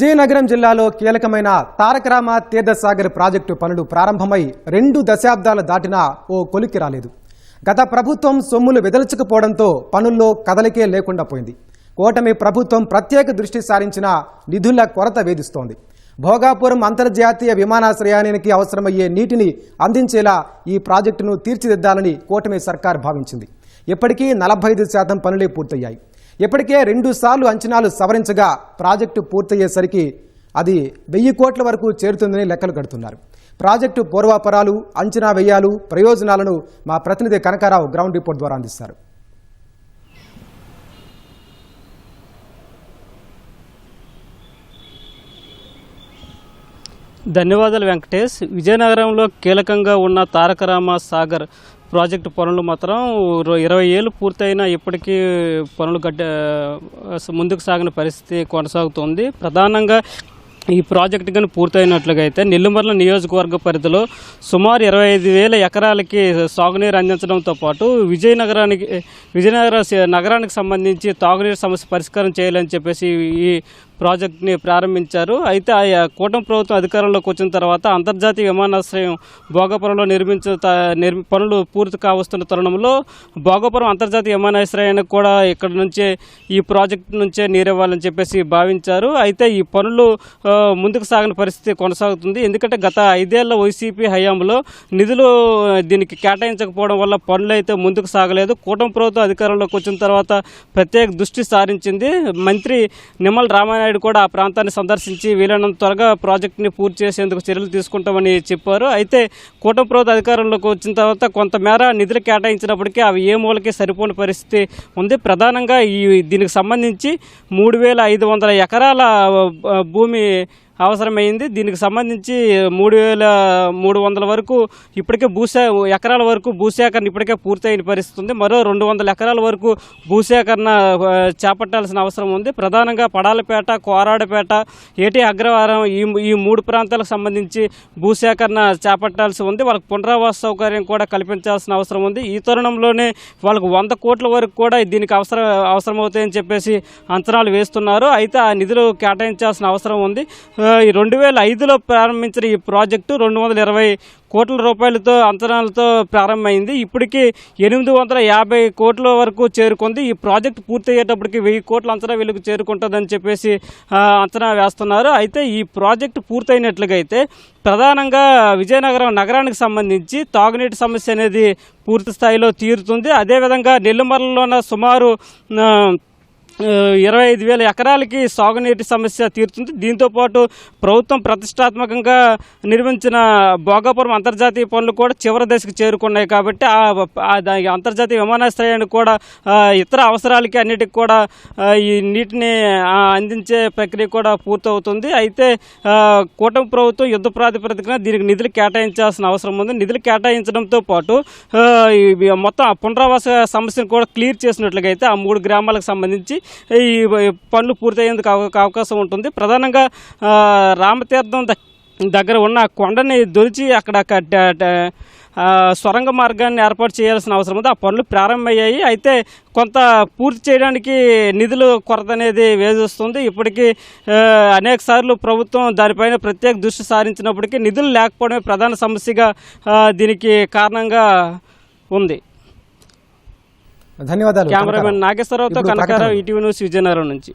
విజయనగరం జిల్లాలో కీలకమైన తారకరామ తీర్థసాగర్ ప్రాజెక్టు పనులు ప్రారంభమై 2 దశాబ్దాలు దాటినా ఓ కొలిక్కి రాలేదు. గత ప్రభుత్వం సొమ్ములు వెదల్చకపోవడంతో పనుల్లో కదలికే లేకుండా పోయింది. కూటమి ప్రభుత్వం ప్రత్యేక దృష్టి సారించిన నిధుల కొరత వేధిస్తోంది. భోగాపురం అంతర్జాతీయ విమానాశ్రయానికి అవసరమయ్యే నీటిని అందించేలా ఈ ప్రాజెక్టును తీర్చిదిద్దాలని కూటమి సర్కార్ భావించింది. ఇప్పటికీ 45% పనులే పూర్తయ్యాయి. ఇప్పటికే 2 సార్లు అంచనాలు సవరించగా ప్రాజెక్టు పూర్తయ్యేసరికి అది 1000 కోట్ల వరకు చేరుతుందని లెక్కలు కడుతున్నారు. ప్రాజెక్టు పూర్వాపరాలు, అంచనా వ్యయాలు, ప్రయోజనాలను మా ప్రతినిధి కనకారావు గ్రౌండ్ రిపోర్ట్ ద్వారా అందిస్తారు. ధన్యవాదాలు వెంకటేష్. విజయనగరంలో కీలకంగా ఉన్న తారకరామ సాగర్ ప్రాజెక్టు పనులు మాత్రం 20 ఏళ్ళు పూర్తయినా ఇప్పటికీ పనులు ముందుకు సాగిన పరిస్థితి కొనసాగుతోంది. ప్రధానంగా ఈ ప్రాజెక్టు కానీ పూర్తయినట్లుగా అయితే నెల్లిమర్ల నియోజకవర్గ పరిధిలో సుమారు 25,000 ఎకరాలకి సాగునీరు అందించడంతో పాటు నగరానికి సంబంధించి తాగునీరు సమస్య పరిష్కారం చేయాలని చెప్పేసి ఈ ప్రాజెక్ట్ని ప్రారంభించారు. అయితే ఆ కూటమి ప్రభుత్వం అధికారంలోకి వచ్చిన తర్వాత అంతర్జాతీయ విమానాశ్రయం భోగాపురంలో పనులు పూర్తి కావస్తున్న తరుణంలో భోగాపురం అంతర్జాతీయ విమానాశ్రయానికి కూడా ఇక్కడ నుంచే ఈ ప్రాజెక్టు నుంచే నీరివ్వాలని చెప్పేసి భావించారు. అయితే ఈ పనులు ముందుకు సాగిన పరిస్థితి కొనసాగుతుంది. ఎందుకంటే గత 5 ఏళ్ల వైసీపీ హయాంలో నిధులు దీనికి కేటాయించకపోవడం వల్ల పనులు అయితే ముందుకు సాగలేదు. కూటమి ప్రభుత్వం అధికారంలోకి వచ్చిన తర్వాత ప్రత్యేక దృష్టి సారించింది. మంత్రి నిమ్మల రామానాయుడు కూడా ఆ ప్రాంతాన్ని సందర్శించి వీలైనంత త్వరగా ప్రాజెక్టుని పూర్తి చేసేందుకు చర్యలు తీసుకుంటామని చెప్పారు. అయితే కూటమి ప్రభుత్వ అధికారంలోకి వచ్చిన తర్వాత కొంతమేర నిధులు కేటాయించినప్పటికీ అవి ఏ మూలకి సరిపోని పరిస్థితి ఉంది. ప్రధానంగా దీనికి సంబంధించి 3,500 ఎకరాల భూమి అవసరమైంది. దీనికి సంబంధించి 3,300 వరకు ఇప్పటికే ఎకరాల వరకు భూసేకరణ ఇప్పటికే పూర్తయిన పరిస్థితి ఉంది. మరో 200 ఎకరాల వరకు భూసేకరణ చేపట్టాల్సిన అవసరం ఉంది. ప్రధానంగా పడాలపేట, కోరాడపేట, ఏటీ అగ్రవారం ఈ 3 ప్రాంతాలకు సంబంధించి భూసేకరణ చేపట్టాల్సి ఉంది. వాళ్ళకి పునరావాస సౌకర్యం కూడా కల్పించాల్సిన అవసరం ఉంది. ఈ తరుణంలోనే వాళ్ళకు 100 కోట్ల వరకు కూడా దీనికి అవసరమవుతాయని చెప్పేసి అంచనాలు వేస్తున్నారు. అయితే ఆ నిధులు కేటాయించాల్సిన అవసరం ఉంది. 2005లో ప్రారంభించిన ఈ ప్రాజెక్టు 220 కోట్ల రూపాయలతో అంచనాలతో ప్రారంభమైంది. ఇప్పటికీ 850 కోట్ల వరకు చేరుకుంది. ఈ ప్రాజెక్టు పూర్తయ్యేటప్పటికి 1000 కోట్ల అంచనా విలువకు చేరుకుంటుందని చెప్పేసి అంచనా వేస్తున్నారు. అయితే ఈ ప్రాజెక్టు పూర్తయినట్లుగా అయితే ప్రధానంగా విజయనగరం నగరానికి సంబంధించి తాగునీటి సమస్య అనేది పూర్తి స్థాయిలో తీరుతుంది. అదేవిధంగా నెల్లిమర్లలోన సుమారు 25,000 ఎకరాలకి సాగునీటి సమస్య తీరుతుంది. దీంతోపాటు ప్రభుత్వం ప్రతిష్టాత్మకంగా నిర్మించిన భోగాపురం అంతర్జాతీయ పనులు కూడా చివరి దశకు చేరుకున్నాయి. కాబట్టి అంతర్జాతీయ విమానాశ్రయానికి కూడా ఇతర అవసరాలకి అన్నిటికి కూడా ఈ నీటిని అందించే ప్రక్రియ కూడా పూర్తవుతుంది. అయితే కూటమి ప్రభుత్వం యుద్ధ ప్రాతిపదికన దీనికి నిధులు కేటాయించాల్సిన అవసరం ఉంది. నిధులు కేటాయించడంతో పాటు మొత్తం పునరావాస సమస్యను కూడా క్లియర్ చేసినట్లుగా అయితే ఆ 3 గ్రామాలకు సంబంధించి ఈ పనులు పూర్తయ్యేందుకు అవకాశం ఉంటుంది. ప్రధానంగా రామతీర్థం దగ్గర ఉన్న కొండని దొరిచి అక్కడ సొరంగ మార్గాన్ని ఏర్పాటు చేయాల్సిన అవసరం ఉంది. ఆ పనులు ప్రారంభమయ్యాయి. అయితే కొంత పూర్తి చేయడానికి నిధులు కొరత అనేది వేధిస్తుంది. ఇప్పటికీ అనేక సార్లు ప్రభుత్వం దానిపైన ప్రత్యేక దృష్టి సారించినప్పటికీ నిధులు లేకపోవడమే ప్రధాన సమస్యగా దీనికి కారణంగా ఉంది. ధన్యవాదాలు. కెమెరామెన్ నాగేశ్వరరావుతో కనకారావు, ఈటీవీ న్యూస్, విజయనగరం నుంచి.